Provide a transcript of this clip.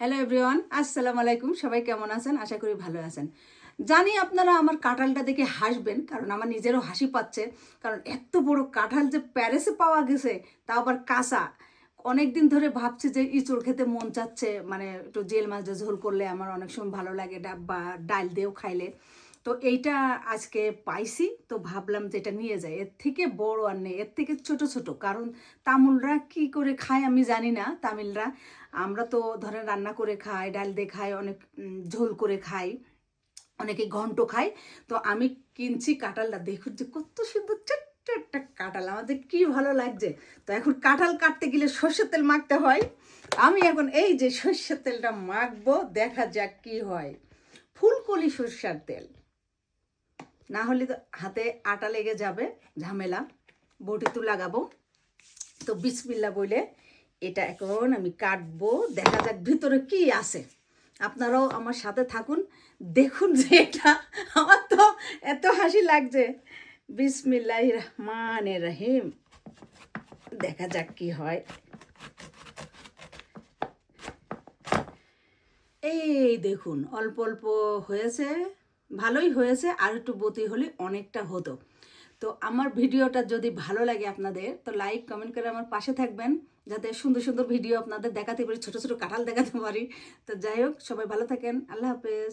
Hello everyone, আসসালামু আলাইকুম। সবাই কেমন আছেন? আশা করি ভালো আছেন। জানি আপনারা আমার কাঁঠালটা দেখে হাসবেন, কারণ আমার নিজেরও হাসি পাচ্ছে। কারণ এত বড় কাঁঠাল যে প্যারিসে পাওয়া গেছে, তাও আবার কাঁচা। অনেকদিন ধরে ভাবছি যে ইঁচড় খেতে মন চাচ্ছে, মানে একটু জেল মাছ দিয়ে ঝোল করলে আমার অনেক সময় ভালো লাগে, বা ডাল দিয়েও খাইলে। তো এইটা আজকে পাইছি, তো ভাবলাম যে এটা নিয়ে যাই। এর থেকে বড় আর নেই, এর থেকে ছোট ছোট। কারণ তামিলরা কি করে খায় আমি জানি না। তামিলরা, আমরা তো ধরেন রান্না করে খাই, ডাল দিয়ে খাই, অনেক ঝোল করে খাই, অনেকে ঘন্ট খায়। তো আমি কিনছি কাঁঠালটা, দেখুন যে কত সুন্দর ছোট্ট একটা কাঁঠাল, আমাদের কি ভালো লাগছে। তো এখন কাঁঠাল কাটতে গেলে সর্ষের তেল মাখতে হয়। আমি এখন এই যে সর্ষের তেলটা মাখবো, দেখা যাক কি হয়। ফুলকলি সর্ষের তেল, না হলে তো হাতে আটা লেগে যাবে, ঝামেলা। বটি তো লাগাবো। তো বিসমিল্লা বলে এটা এখন আমি কাটবো, দেখা যাক ভিতরে কি আছে। আপনারাও আমার সাথে থাকুন, দেখুন যে এটা, আমার তো এত হাসি লাগছে। বিসমিল্লাহির রহমানির রহিম, দেখা যাক কি হয়। এই দেখুন, অল্প অল্প হয়েছে, ভালোই হয়েছে। আর একটু বতি হলে অনেকটা হতো। তো আমার ভিডিওটা যদি ভালো লাগে আপনাদের, তো লাইক কমেন্ট করে আমার পাশে থাকবেন, যাতে সুন্দর সুন্দর ভিডিও আপনাদের দেখাতে পারি, ছোট ছোট কাঁঠাল দেখাতে পারি। তো যাই হোক, সবাই ভালো থাকেন। আল্লাহ হাফেজ।